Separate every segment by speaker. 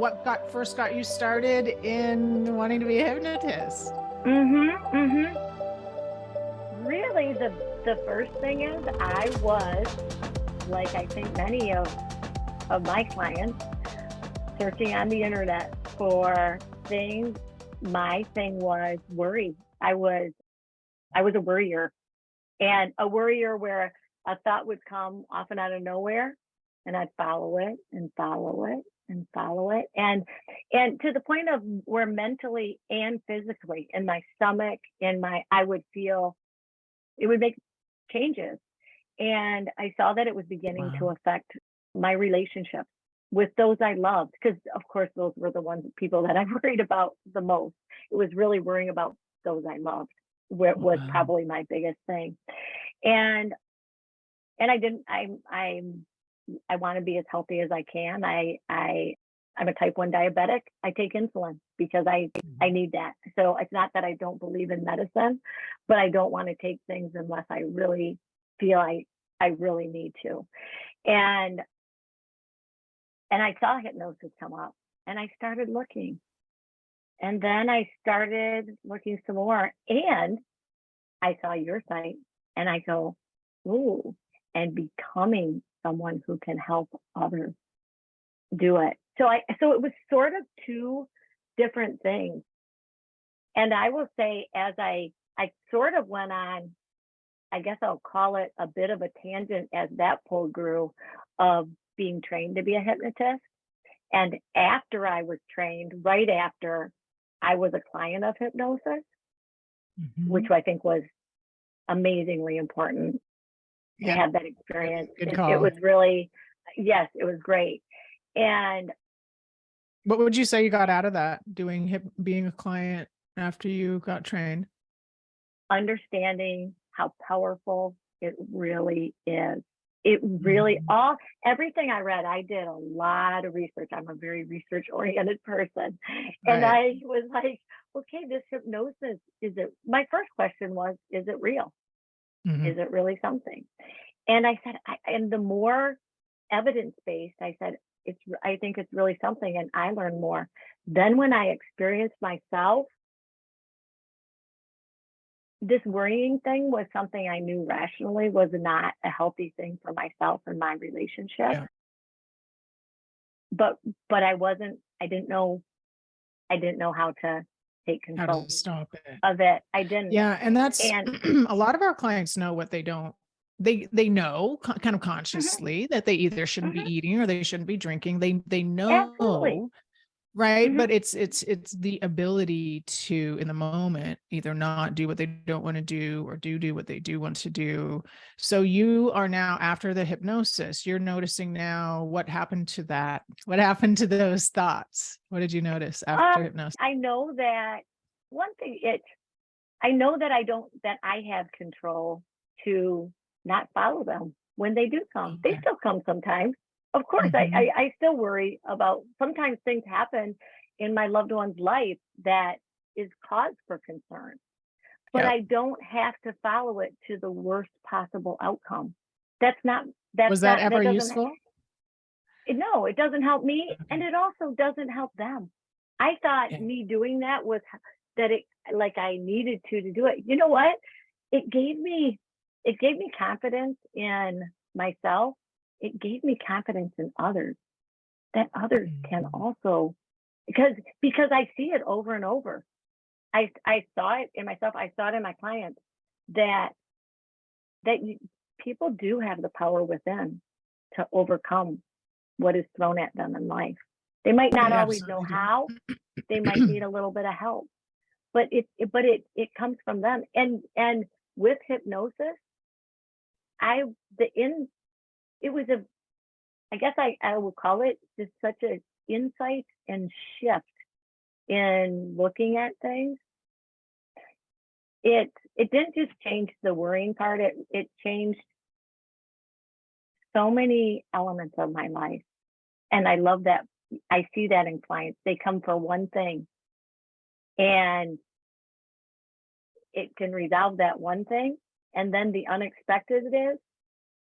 Speaker 1: what first got you started in wanting to be a hypnotist?
Speaker 2: Really, the first thing is I was, like I think many of my clients, searching on the internet for things. My thing was worry. I was a worrier, and a worrier where a thought would come often out of nowhere, and I'd follow it and follow it and follow it, and to the point of where mentally and physically in my stomach, I would feel it would make changes. And I saw that it was beginning to
Speaker 1: Wow.
Speaker 2: affect my relationships with those I loved, because of course those were the people that I worried about the most. It was really worrying about those I loved, where was
Speaker 1: Wow.
Speaker 2: probably my biggest thing. And I didn't I want to be as healthy as I can. I'm a type 1 diabetic. I take insulin because I need that. So it's not that I don't believe in medicine, but I don't want to take things unless I really feel I really need to. And I saw hypnosis come up, and I started looking. And then I started looking some more, and I saw your site, and I go, ooh, and becoming someone who can help others do it. So it was sort of two different things. And I will say, as I sort of went on, I guess I'll call it a bit of a tangent as that pull grew, of being trained to be a hypnotist. And after I was trained, right after, I was a client of hypnosis, which I think was amazingly important to
Speaker 1: Yeah.
Speaker 2: have that experience.
Speaker 1: Good
Speaker 2: It
Speaker 1: call.
Speaker 2: was really, yes, it was great. And
Speaker 1: What would you say you got out of that, being a client after you got trained?
Speaker 2: understanding how powerful it really is. It really,
Speaker 1: Mhm.
Speaker 2: everything I read, I did a lot of research. I'm a very research oriented person. And
Speaker 1: Right.
Speaker 2: I was like, okay, this hypnosis, my first question was, is it real?
Speaker 1: Mhm.
Speaker 2: Is it really something? And I said, and the more evidence based, I said, I think it's really something. And I learned more. Then when I experienced myself, this worrying thing was something I knew rationally was not a healthy thing for myself and my relationship.
Speaker 1: Yeah.
Speaker 2: But I didn't know how to take
Speaker 1: How
Speaker 2: control
Speaker 1: to stop it.
Speaker 2: of it. I didn't.
Speaker 1: Yeah, and that's
Speaker 2: And
Speaker 1: a lot of our clients know what they don't. They know kind of
Speaker 2: mhm,
Speaker 1: consciously that they either shouldn't be
Speaker 2: mhm,
Speaker 1: eating or they shouldn't be drinking. They
Speaker 2: absolutely.
Speaker 1: know, right?
Speaker 2: Hmm.
Speaker 1: But it's the ability to, in the moment, either not do what they don't want to do or do what they do want to do. So you are now, after the hypnosis, you're noticing now what happened to that. What happened to those thoughts? What did you notice after hypnosis?
Speaker 2: I know that one thing, I know that I have control to not follow them when they do come. They
Speaker 1: Okay.
Speaker 2: still come sometimes. Of course,
Speaker 1: Hmm.
Speaker 2: I still worry about, sometimes things happen in my loved one's life that is cause for concern, but
Speaker 1: Yeah.
Speaker 2: I don't have to follow it to the worst possible outcome.
Speaker 1: Was that ever
Speaker 2: That doesn't,
Speaker 1: useful?
Speaker 2: no, it doesn't help me, and
Speaker 1: Okay.
Speaker 2: it also doesn't help them. I thought
Speaker 1: Yeah.
Speaker 2: me doing that was that it, like I needed to do it. You know what? It gave me confidence in myself. It gave me confidence in others, that others can
Speaker 1: Mhm.
Speaker 2: also, because I see it over and over. I saw it in myself. I saw it in my clients, that people do have the power within to overcome what is thrown at them in life. They might not
Speaker 1: They
Speaker 2: always know
Speaker 1: absolutely
Speaker 2: how. They might
Speaker 1: do.
Speaker 2: need a little bit of help, but it comes from them. And with hypnosis, I the in it was a I guess I will call it just such a insight and shift in looking at things. It didn't just change the worrying part. It changed so many elements of my life, and I love that. I see that in clients. They come for one thing, and it can resolve that one thing. And then the unexpected is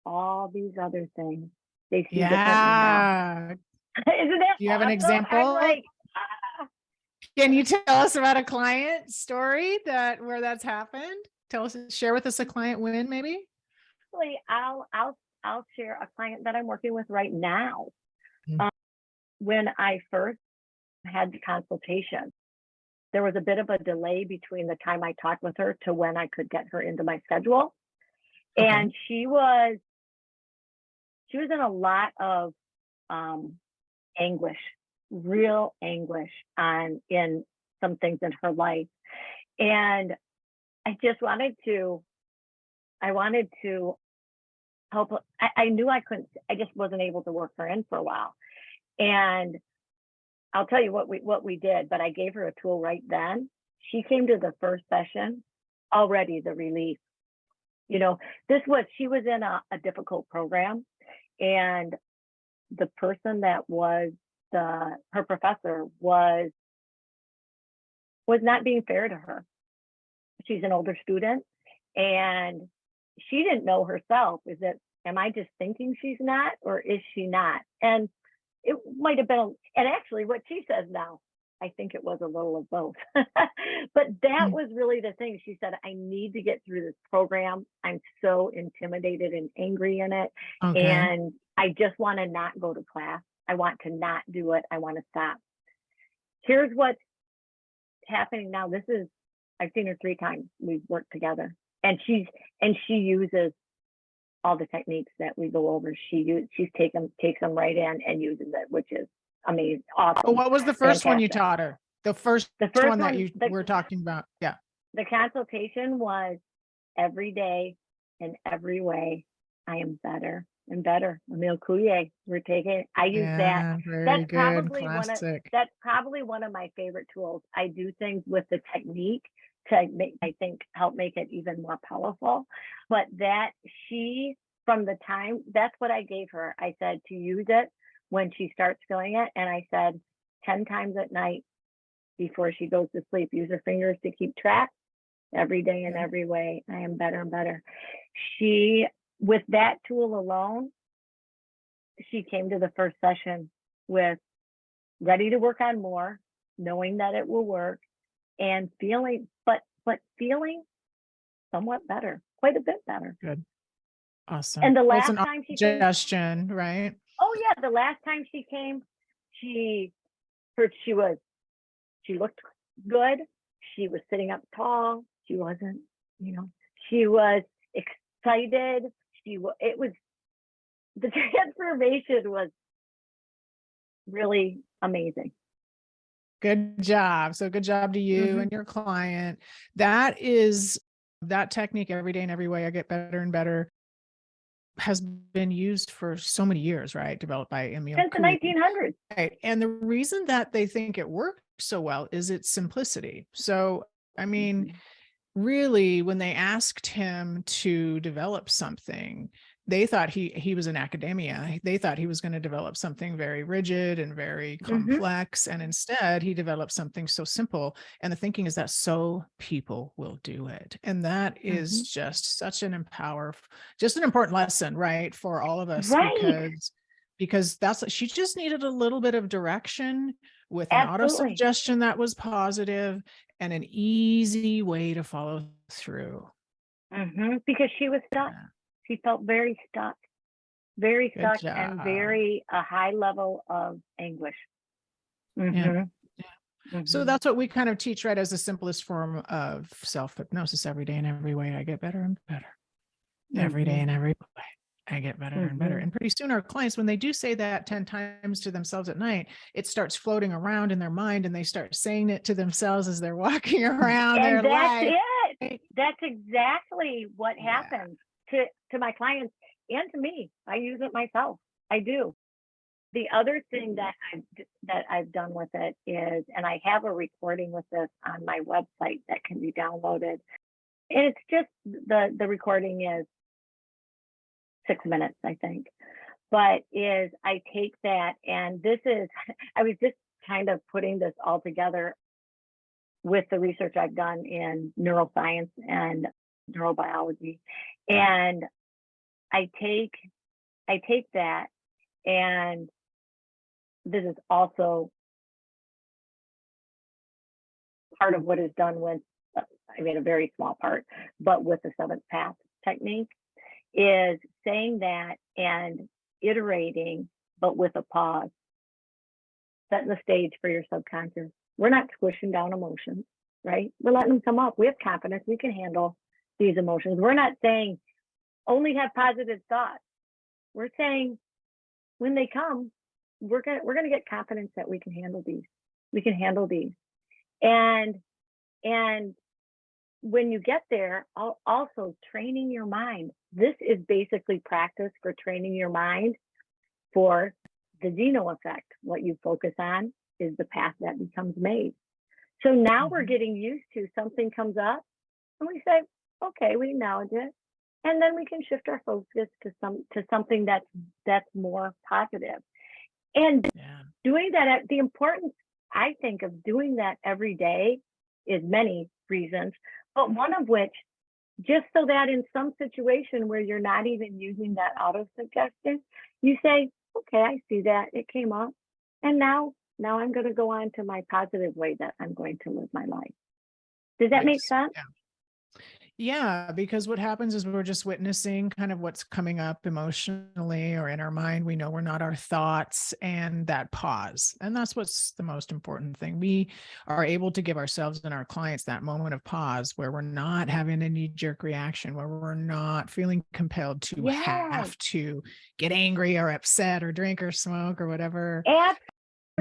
Speaker 2: all these other things they see differently now.
Speaker 1: Yeah.
Speaker 2: Isn't that
Speaker 1: Do you have an
Speaker 2: awesome? I'm
Speaker 1: example?
Speaker 2: like, ah.
Speaker 1: Can you tell us about a client story where that's happened? Share with us a client win, maybe?
Speaker 2: Actually, I'll share a client that I'm working with right now.
Speaker 1: Mm.
Speaker 2: When I first had the consultation, there was a bit of a delay between the time I talked with her to when I could get her into my schedule.
Speaker 1: Okay.
Speaker 2: And she was in a lot of anguish, real anguish in some things in her life. And I just wanted to help. I knew I couldn't, I just wasn't able to work her in for a while. And I'll tell you what we did, but I gave her a tool right then. She came to the first session already, the relief. You know, she was in a difficult program, and the person that was her professor was not being fair to her. She's an older student, and she didn't know herself. Am I just thinking she's not, or is she not? And it might have been, and actually what she says now, I think it was a little of both. But that was really the thing. She said, I need to get through this program. I'm so intimidated and angry in it.
Speaker 1: Okay.
Speaker 2: And I just want to not go to class. I want to not do it. I want to stop. Here's what's happening now. I've seen her 3 times. We've worked together, and she uses all the techniques that we go over. Takes them right in and uses it, which is amazing, awesome.
Speaker 1: Oh, what was the first one you
Speaker 2: fantastic.
Speaker 1: taught her? The first one that you were talking about? Yeah.
Speaker 2: The consultation was every day in every way. I am better and better. Emil Coulier. I use that.
Speaker 1: Very good. Classic.
Speaker 2: That's probably one of my favorite tools. I do things with the technique to make, I think, help make it even more powerful. But that's what I gave her. I said to use it when she starts feeling it. And I said 10 times at night before she goes to sleep, use her fingers to keep track. Every day in every way, I am better and better. With that tool alone, she came to the first session with ready to work on more, knowing that it will work, and feeling somewhat better, quite a bit better.
Speaker 1: Good. Awesome.
Speaker 2: And the last time she came,
Speaker 1: suggestion, right?
Speaker 2: Oh yeah, the last time she came, she looked good. She was sitting up tall. She wasn't, she was excited. The transformation was really amazing.
Speaker 1: Good job. So good job to you and your client. That technique, every day in every way, I get better and better, has been used for so many years, right? Developed by Emil
Speaker 2: since the 1900s.
Speaker 1: Right. And the reason that they think it works so well is its simplicity. So, I mean, really, when they asked him to develop something, they thought he was in academia. They thought he was going to develop something very rigid and very complex. And instead, he developed something so simple. And the thinking is that so people will do it. And that is just such an important lesson, right? For all of us,
Speaker 2: right?
Speaker 1: Because she just needed a little bit of direction with an auto-suggestion that was positive and an easy way to follow through.
Speaker 2: Because she was stuck. Yeah. She felt very stuck, and a high level of anguish.
Speaker 1: Yeah. So that's what we kind of teach, right? As the simplest form of self-hypnosis. Every day in every way, I get better and better. Every day in every way, I get better and better. And pretty soon our clients, when they do say that 10 times to themselves at night, it starts floating around in their mind, and they start saying it to themselves as they're walking around their life.
Speaker 2: That's exactly what happens to my clients and to me. I use it myself. I do. The other thing that I've done with it is, and I have a recording with this on my website that can be downloaded. And it's just the recording is 6 minutes, I think. But I take that, and I was just kind of putting this all together with the research I've done in neuroscience and neurobiology. And I take that, and this is also part of what is done with, I mean, a very small part, but with the seventh path technique, is saying that and iterating, but with a pause, setting the stage for your subconscious. We're not squishing down emotions, right? We're letting them come up. We have confidence. We can handle these emotions. We're not saying only have positive thoughts. We're saying when they come, we're gonna get confidence that we can handle these. We can handle these. And when you get there, also training your mind. This is basically practice for training your mind for the Zeno effect. What you focus on is the path that becomes made. So now we're getting used to something comes up and we say, okay, we acknowledge it. And then we can shift our focus to something that's more positive. And doing that, the importance, I think, of doing that every day is many reasons, but one of which, just so that in some situation where you're not even using that auto suggestion, you say, okay, I see that, it came up, and now I'm going to go on to my positive way that I'm going to live my life. Does that make sense?
Speaker 1: Yeah, because what happens is we're just witnessing kind of what's coming up emotionally or in our mind. We know we're not our thoughts, and that pause. And that's what's the most important thing. We are able to give ourselves and our clients that moment of pause where we're not having a knee-jerk reaction, where we're not feeling compelled to have to get angry or upset or drink or smoke or whatever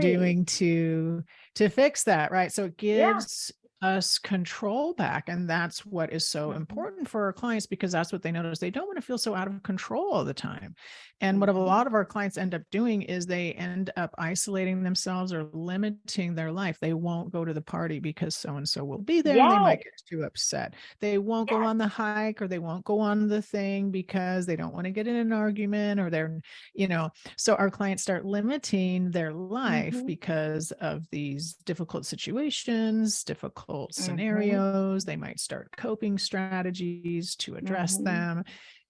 Speaker 1: doing to fix that, right? So it gives us control back, and that's what is so important for our clients, because that's what they notice. They don't want to feel so out of control all the time. And what a lot of our clients end up doing is they end up isolating themselves or limiting their life. They won't go to the party because so and so will be there and they might get too upset. They won't go on the hike, or they won't go on the thing because they don't want to get in an argument, or they're, so our clients start limiting their life because of these difficult situations, difficult scenarios. They might start coping strategies to address them.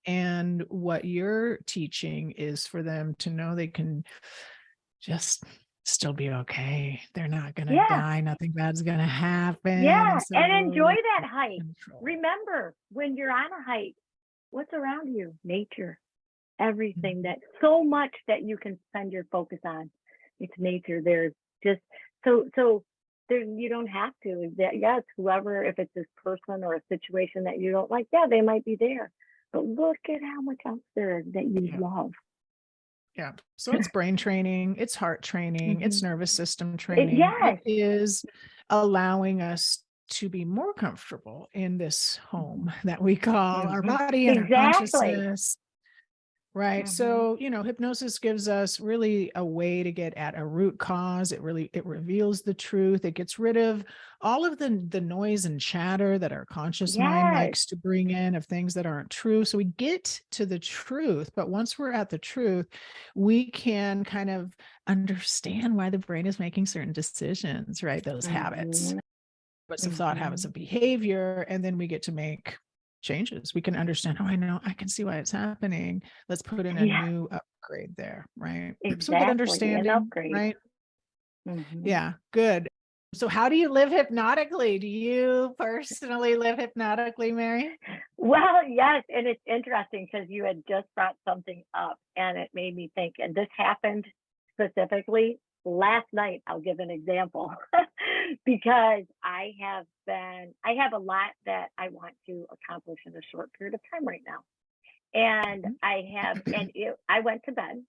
Speaker 1: And what you're teaching is for them to know they can just still be okay. They're not going to die. Nothing bad's going to happen.
Speaker 2: And enjoy that hike. Remember, when you're on a hike, what's around you? Nature, everything, that so much that you can spend your focus on. It's nature. There's just so there, you don't have to. It's whoever, if it's this person or a situation that you don't like, they might be there. But look at how much else there that you love.
Speaker 1: Yeah. So it's brain training, it's heart training, it's nervous system training. It is allowing us to be more comfortable in this home that we call our body and our consciousness. Right. So, hypnosis gives us really a way to get at a root cause. It reveals the truth. It gets rid of all of the noise and chatter that our conscious mind likes to bring in of things that aren't true. So we get to the truth. But once we're at the truth, we can kind of understand why the brain is making certain decisions, right? Those habits, what's the thought, habits of behavior. And then we get to make changes. We can understand, I know, I can see why it's happening. Let's put in a new upgrade there, right? So we get understanding, right? Yeah, good. So how do you live hypnotically? Do you personally live hypnotically, Mary?
Speaker 2: Well, yes. And it's interesting because you had just brought something up and it made me think, and this happened specifically last night. I'll give an example because I have a lot that I want to accomplish in a short period of time right now. And I went to bed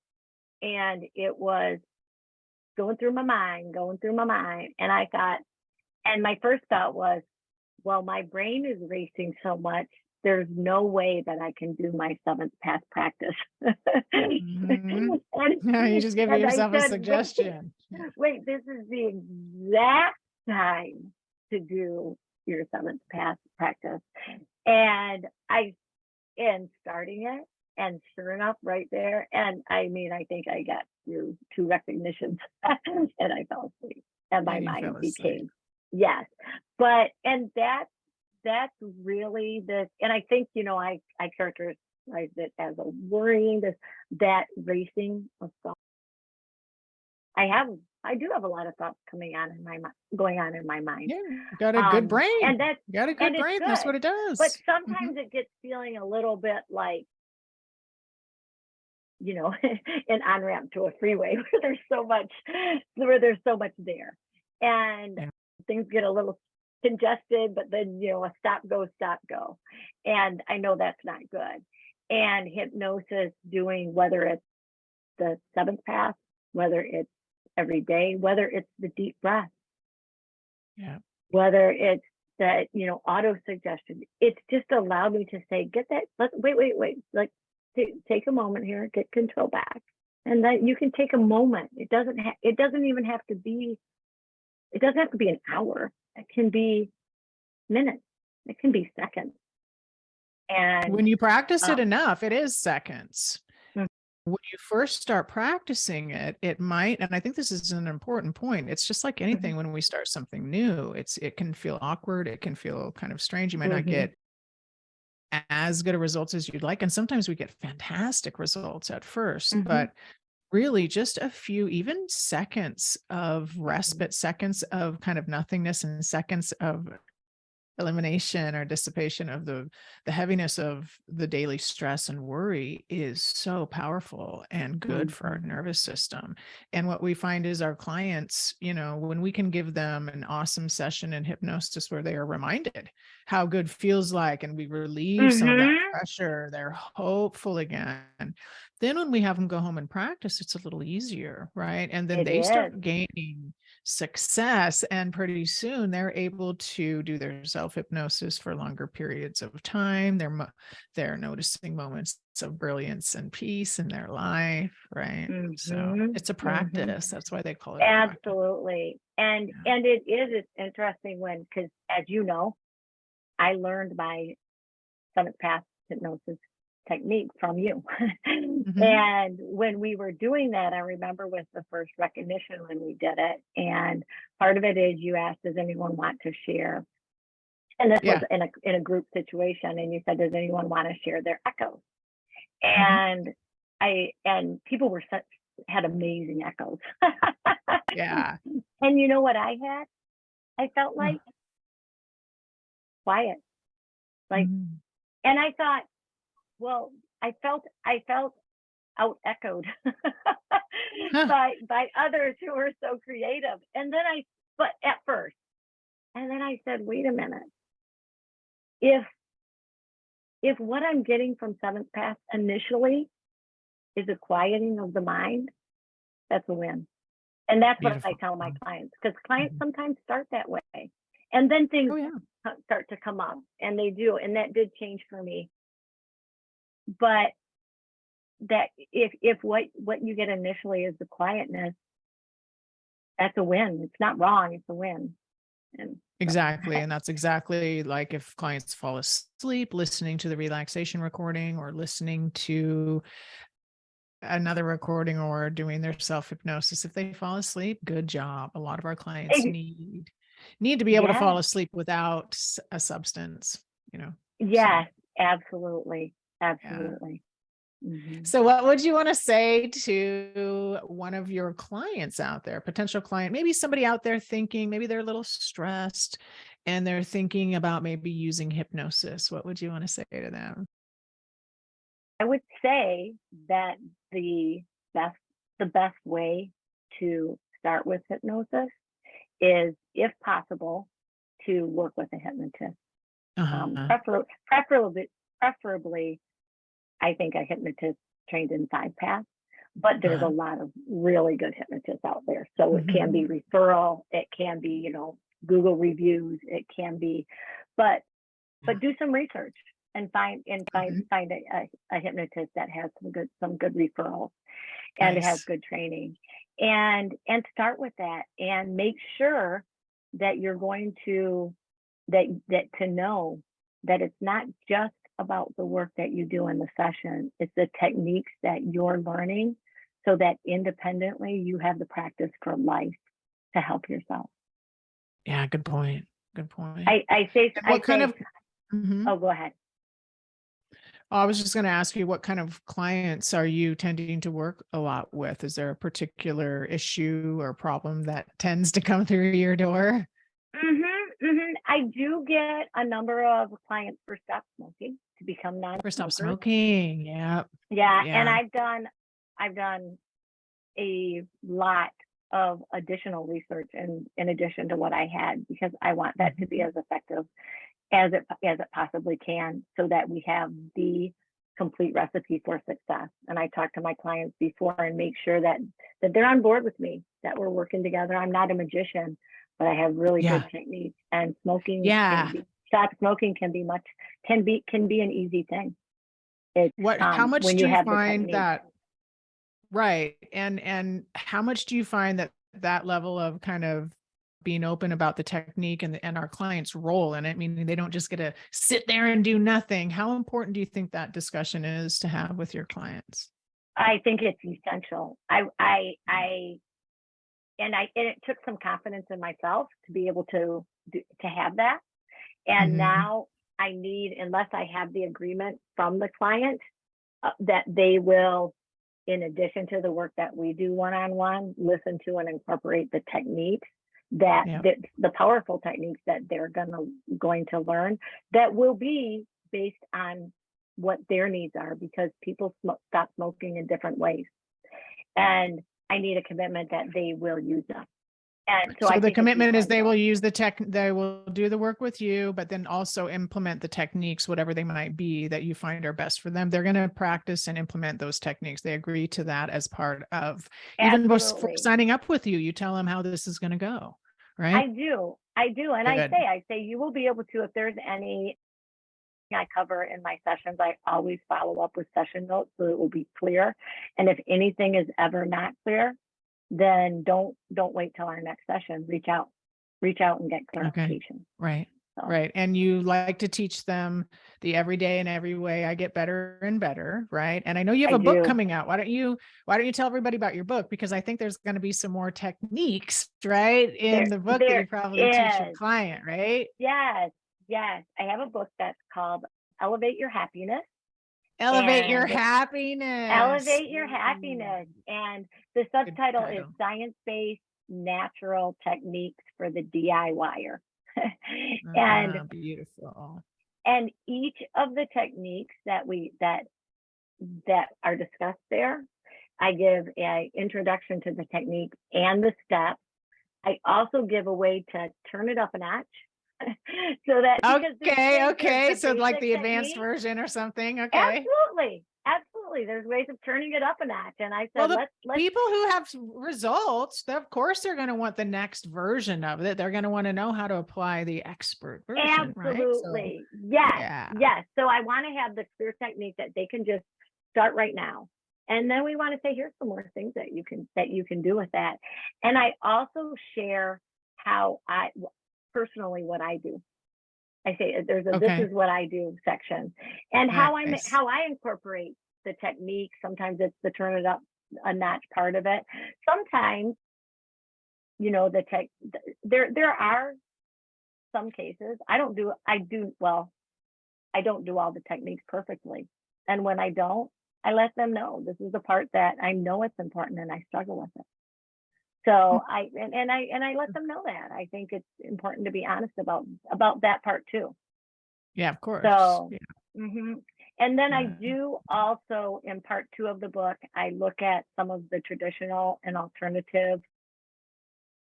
Speaker 2: and it was going through my mind. And I thought, and my first thought was, well, my brain is racing so much. There's no way that I can do my seventh path practice.
Speaker 1: No, you just gave yourself a suggestion.
Speaker 2: Wait, this is the exact time to do your seventh path practice. And starting it, and sure enough, right there. And I mean, I think I got through 2 recognitions and I fell asleep. And my mind became, but, and that's really and I think, I characterize it as a worrying, that racing of thoughts I do have a lot of thoughts coming on in my going on in my mind.
Speaker 1: Yeah, got a good brain.
Speaker 2: And that's,
Speaker 1: Got a good
Speaker 2: and it's
Speaker 1: brain. That's what
Speaker 2: good.
Speaker 1: it
Speaker 2: But
Speaker 1: does. Mhm.
Speaker 2: sometimes it gets feeling a little bit like, an on-ramp to a freeway where there's so much there. And
Speaker 1: Yeah.
Speaker 2: things get a little congested, but then, a stop, go. And I know that's not good. And hypnosis doing, whether it's the seventh path, whether it's every day, whether it's the deep breath,
Speaker 1: Yeah.
Speaker 2: whether it's that, auto suggestion, it's just allowed me to say, get that, wait, like, take a moment here, get control back. And then you can take a moment. It doesn't even have to be, it doesn't have to be an hour. It can be minutes. It can be seconds. And
Speaker 1: When you practice it
Speaker 2: um,
Speaker 1: enough, it is seconds.
Speaker 2: mm,
Speaker 1: When you first start practicing it, it might, and I think this is an important point. It's just like
Speaker 2: mhm,
Speaker 1: anything when we start something new, it can feel awkward. It can feel kind of strange. You might not
Speaker 2: mhm,
Speaker 1: get as good a results as you'd like. And sometimes we get fantastic results at first,
Speaker 2: mhm,
Speaker 1: but really just a few, even seconds of
Speaker 2: mhm,
Speaker 1: respite, seconds of kind of nothingness, and seconds of elimination or dissipation of the heaviness of the daily stress and worry is so powerful and good for our
Speaker 2: mhm,
Speaker 1: nervous system. And what we find is our clients, when we can give them an awesome session in hypnosis where they are reminded how good feels like, and we relieve some of that
Speaker 2: mhm.
Speaker 1: pressure, they're hopeful again. Then when we have them go home and practice, it's a little easier, right? And then
Speaker 2: It
Speaker 1: they
Speaker 2: is.
Speaker 1: start gaining success, and pretty soon they're able to do their self hypnosis for longer periods of time. They're noticing moments of brilliance and peace in their life, right? So
Speaker 2: Mhm,
Speaker 1: it's a
Speaker 2: mhm.
Speaker 1: practice. That's why they call it a practice.
Speaker 2: Absolutely. And
Speaker 1: Yeah.
Speaker 2: it's interesting because, as you know, I learned my seventh path hypnosis technique from you.
Speaker 1: Mhm.
Speaker 2: And when we were doing that, I remember with the first recognition when we did it, and part of it is you asked, does anyone want to share? And this was
Speaker 1: Yeah.
Speaker 2: in a group situation, and you said, does anyone want to share their echoes?
Speaker 1: Mhm.
Speaker 2: And people had amazing echoes.
Speaker 1: Yeah.
Speaker 2: And you know what I had? I felt
Speaker 1: Uh,
Speaker 2: like quiet. Like,
Speaker 1: mhm.
Speaker 2: and I thought, well, I felt out echoed
Speaker 1: Huh.
Speaker 2: by others who were so creative. And then but at first, and then I said, wait a minute. If what I'm getting from seventh path initially is a quieting of the mind, that's a win. And that's what I
Speaker 1: Beautiful.
Speaker 2: tell my clients, because clients
Speaker 1: Mhm.
Speaker 2: sometimes start that way, and then things
Speaker 1: Oh yeah.
Speaker 2: start to come up, and they do, and that did change for me. But that if what you get initially is the quietness, that's a win. It's not wrong. It's a win. And so,
Speaker 1: Exactly. And that's exactly like if clients fall asleep listening to the relaxation recording, or listening to another recording, or doing their self hypnosis. If they fall asleep, good job. A lot of our clients need to be able to fall
Speaker 2: yes,
Speaker 1: asleep without a substance, you know. So,
Speaker 2: yes, absolutely,
Speaker 1: yeah.
Speaker 2: absolutely. Hmm.
Speaker 1: So what would you want to say to one of your clients out there, potential client, maybe somebody out there thinking, maybe they're a little stressed and they're thinking about maybe using hypnosis? What would you want to say to them?
Speaker 2: I would say that the best the best way to start with hypnosis is, if possible, to work with a hypnotist.
Speaker 1: Uh-huh.
Speaker 2: Preferably, I think a hypnotist trained in five paths, but there's a
Speaker 1: Uh-huh.
Speaker 2: lot of really good hypnotists out there. So it can
Speaker 1: Mhm.
Speaker 2: be referral, it can be, Google reviews, it can be, but
Speaker 1: Yeah.
Speaker 2: do some research and
Speaker 1: Mhm.
Speaker 2: find a hypnotist that has some good referrals and has
Speaker 1: Nice.
Speaker 2: good training, and start with that, and make sure that you're going to to know that it's not just about the work that you do in the session, it's the techniques that you're learning, so that independently you have the practice for life to help yourself.
Speaker 1: Yeah, good point. Good point.
Speaker 2: I say
Speaker 1: And what kind of Mhm.
Speaker 2: oh, go ahead.
Speaker 1: Oh, I was just going to ask you, what kind of clients are you tending to work a lot with? Is there a particular issue or problem that tends to come through your door?
Speaker 2: I do get a number of clients for stop smoking to become
Speaker 1: For stop
Speaker 2: non-smokers.
Speaker 1: smoking. Yeah.
Speaker 2: Yeah, and
Speaker 1: Yeah.
Speaker 2: I've done a lot of additional research in addition to what I had, because I want that to be
Speaker 1: Mhm.
Speaker 2: as effective as it possibly can, so that we have the complete recipe for success. And I talk to my clients before and make sure that they're on board with me, that we're working together. I'm not a magician, but I have really good
Speaker 1: Yeah.
Speaker 2: techniques, and smoking can
Speaker 1: Yeah.
Speaker 2: be stop smoking can be an easy thing. It's
Speaker 1: How much
Speaker 2: when
Speaker 1: do
Speaker 2: you
Speaker 1: you
Speaker 2: have the
Speaker 1: find
Speaker 2: technique.
Speaker 1: that? Right. And how much do you find that that level of kind of being open about the technique and our client's role in it, meaning they don't just get to sit there and do nothing? How important do you think that discussion is to have with your clients?
Speaker 2: I think it's essential. And it took some confidence in myself to be able to have that. And
Speaker 1: Mhm.
Speaker 2: now I need, unless I have the agreement from the client, that they will, in addition to the work that we do one-on-one, listen to and incorporate the techniques
Speaker 1: Yeah.
Speaker 2: the powerful techniques that they're going to learn, that will be based on what their needs are, because people stop smoking in different ways. And I need a commitment that they will use them. And so
Speaker 1: So
Speaker 2: I
Speaker 1: the
Speaker 2: think it's
Speaker 1: commitment is they will
Speaker 2: essential.
Speaker 1: use they will do the work with you, but then also implement the techniques, whatever they might be that you find are best for them. They're going to practice and implement those techniques. They agree to that as part of, even before
Speaker 2: Absolutely.
Speaker 1: signing up with you, you tell them how this is going to go. Right.
Speaker 2: I do. I do. And
Speaker 1: Good.
Speaker 2: I say, you will be able to, if there's any I cover in my sessions, I always follow up with session notes so it will be clear. And if anything is ever not clear, then don't wait till our next session. Reach out and get
Speaker 1: Okay.
Speaker 2: clarification.
Speaker 1: Right.
Speaker 2: So
Speaker 1: Right. And you like to teach them the every day and every way I get better and better. Right. And I know you have
Speaker 2: I
Speaker 1: a book
Speaker 2: do.
Speaker 1: coming out. Why don't you tell everybody about your book? Because I think there's going to be some more techniques, right, in the book that
Speaker 2: There
Speaker 1: you probably teach your
Speaker 2: is.
Speaker 1: client, right?
Speaker 2: Yes. Yes. I have a book that's called Elevate Your Happiness.
Speaker 1: Elevate your
Speaker 2: And
Speaker 1: happiness.
Speaker 2: elevate your
Speaker 1: Ooh,
Speaker 2: happiness. And the
Speaker 1: good
Speaker 2: subtitle is
Speaker 1: title.
Speaker 2: Science-Based Natural Techniques for the DIYer. and
Speaker 1: Beautiful.
Speaker 2: and each of the techniques that are discussed there, I give an introduction to the technique and the steps. I also give a way to turn it up a notch. So that, because
Speaker 1: Okay.
Speaker 2: there's
Speaker 1: Okay.
Speaker 2: the
Speaker 1: So like
Speaker 2: basic
Speaker 1: the advanced
Speaker 2: technique.
Speaker 1: version or something. Okay.
Speaker 2: Absolutely. Absolutely. There's ways of turning it up a notch. And I
Speaker 1: Well,
Speaker 2: said,
Speaker 1: the
Speaker 2: let's
Speaker 1: people who have results, of course, they're going to want the next version of it. They're going to want to know how to apply the expert version, right? So,
Speaker 2: absolutely. Yes.
Speaker 1: yeah.
Speaker 2: Yes. So I want to have the clear technique that they can just start right now. And then we want to say, here's some more things that you can do with that. And I also share how I personally what I do. I say there's a this
Speaker 1: Okay.
Speaker 2: is what I do section, and
Speaker 1: Nice.
Speaker 2: how I incorporate the technique. Sometimes it's the turn it up a notch part of it. Sometimes, the tech there are some cases I don't do all the techniques perfectly, and when I don't, I let them know this is the part that I know it's important and I struggle with it. So I let them know that I think it's important to be honest about that part too.
Speaker 1: Yeah, of course.
Speaker 2: So,
Speaker 1: Yeah.
Speaker 2: hmm and then I
Speaker 1: Yeah.
Speaker 2: do also, in part two of the book, I look at some of the traditional and alternative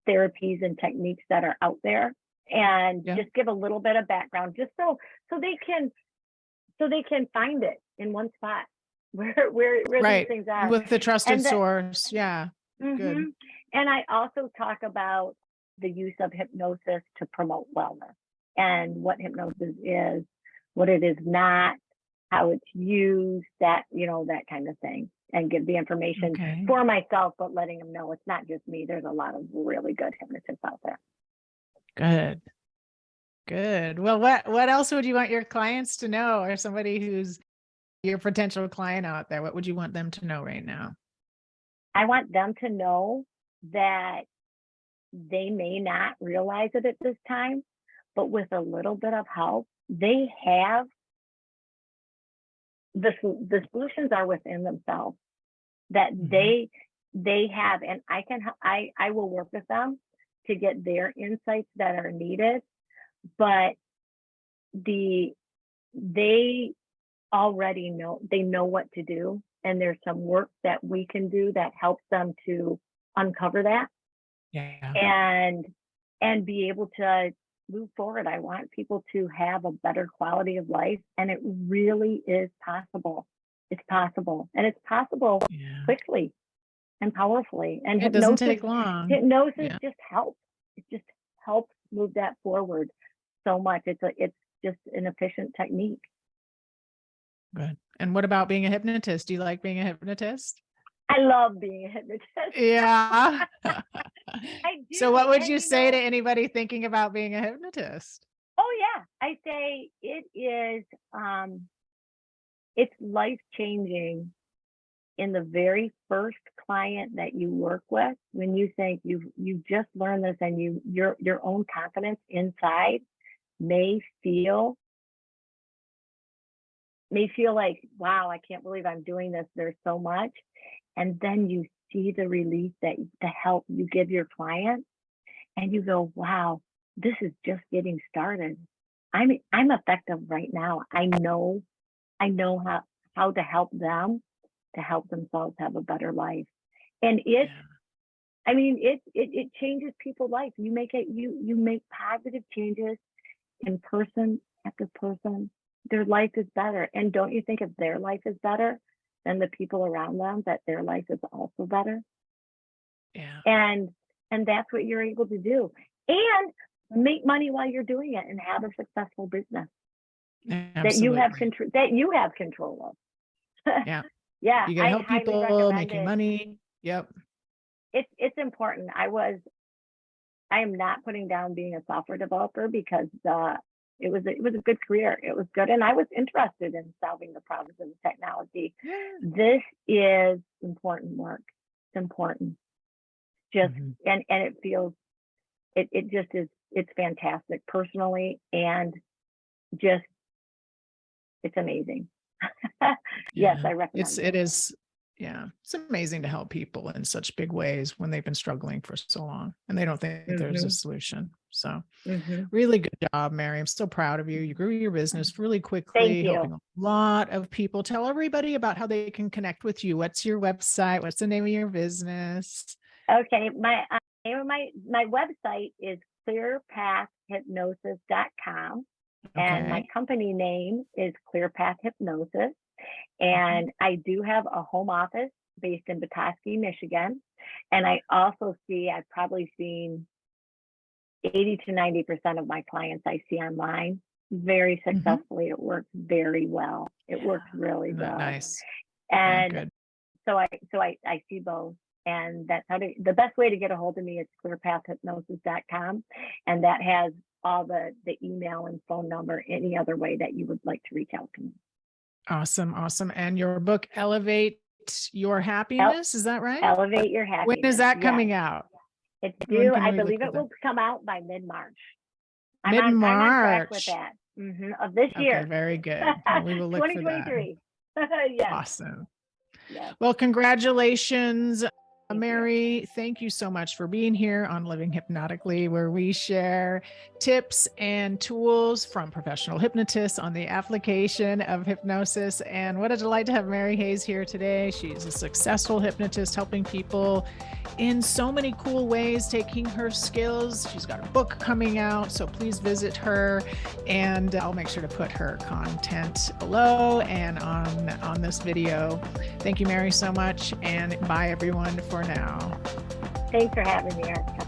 Speaker 2: therapies and techniques that are out there, and
Speaker 1: Yeah.
Speaker 2: just give a little bit of background, just so they can find it in one spot where these
Speaker 1: Right.
Speaker 2: things are,
Speaker 1: With the trusted
Speaker 2: and that.
Speaker 1: source. Yeah. Good.
Speaker 2: hmm And I also talk about the use of hypnosis to promote wellness, and what hypnosis is, what it is not, how it's used, that kind of thing, and give the information
Speaker 1: Okay.
Speaker 2: for myself, but letting them know it's not just me. There's a lot of really good hypnotists out there.
Speaker 1: Good. Good. Well, what else would you want your clients to know, or somebody who's your potential client out there? What would you want them to know right now?
Speaker 2: I want them to know that they may not realize it at this time, but with a little bit of help, they have the solutions are within themselves, that they have, and I will work with them to get their insights that are needed, but they already know, they know what to do, and there's some work that we can do that helps them to uncover that and be able to move forward. I want people to have a better quality of life, and it really is possible. It's possible, and it's possible quickly and powerfully. And
Speaker 1: it doesn't take long.
Speaker 2: Hypnosis just helps. It just helps move that forward so much. It's just an efficient technique.
Speaker 1: Good. And what about being a hypnotist? Do you like being a hypnotist?
Speaker 2: I love being a hypnotist.
Speaker 1: Yeah.
Speaker 2: I do.
Speaker 1: So what would you say to anybody thinking about being a hypnotist?
Speaker 2: Oh yeah, I say it is. It's life-changing in the very first client that you work with, when you think you just learned this, and your own confidence inside may feel like, wow, I can't believe I'm doing this. There's so much. And then you see the relief, that the help you give your client, and you go, wow, this is just getting started. I'm effective right now. I know how to help them, to help themselves have a better life. And it changes people's life. You make positive changes in person after person. Their life is better. And don't you think if their life is better, then the people around them, that their life is also better?
Speaker 1: Yeah.
Speaker 2: And that's what you're able to do, and make money while you're doing it, and have a successful business that you have control of.
Speaker 1: Yeah.
Speaker 2: Yeah.
Speaker 1: You can help people making money. Yep.
Speaker 2: It's important. I am not putting down being a software developer, because it was a good career. It was good, and I was interested in solving the problems of the technology. This is important work. It's important. Just and it feels it just is. It's fantastic personally, and just it's amazing. Yes, I recommend
Speaker 1: it is. Yeah, it's amazing to help people in such big ways when they've been struggling for so long and they don't think there's a solution. So really good job, Mary. I'm so proud of you. You grew your business really quickly, helping a lot of people. Tell everybody about how they can connect with you. What's your website? What's the name of your business?
Speaker 2: Okay, my name of my website is clearpathhypnosis.com. And my company name is ClearPath Hypnosis. And I do have a home office based in Petoskey, Michigan. And I also I've probably seen 80 to 90% of my clients I see online very successfully. It works very well. It works really well.
Speaker 1: Nice.
Speaker 2: And so I see both. And that's the best way to get a hold of me is clearpathhypnosis.com. And that has all the email and phone number, any other way that you would like to reach out to me.
Speaker 1: Awesome. Awesome. And your book, Elevate Your Happiness, is that right?
Speaker 2: Elevate Your Happiness.
Speaker 1: When is that coming out?
Speaker 2: It's due, I believe it will come out by mid-March.
Speaker 1: Mid-March.
Speaker 2: I'm on track with that of this year.
Speaker 1: Okay, very good. Well, we will look for that.
Speaker 2: 2023. Yes.
Speaker 1: Awesome.
Speaker 2: Yes.
Speaker 1: Well, congratulations, Mary. Thank you so much for being here on Living Hypnotically, where we share tips and tools from professional hypnotists on the application of hypnosis. And what a delight to have Mary Hayes here today. She's a successful hypnotist helping people in so many cool ways, taking her skills. She's got a book coming out, so please visit her. And I'll make sure to put her content below and on this video. Thank you, Mary, so much. And bye, everyone, for now.
Speaker 2: Thanks for having me, Erica.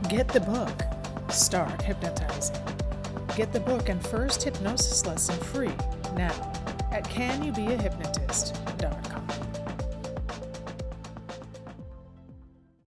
Speaker 1: Get the book. Start hypnotizing. Get the book and first hypnosis lesson free now at canyoubeahypnotist.com.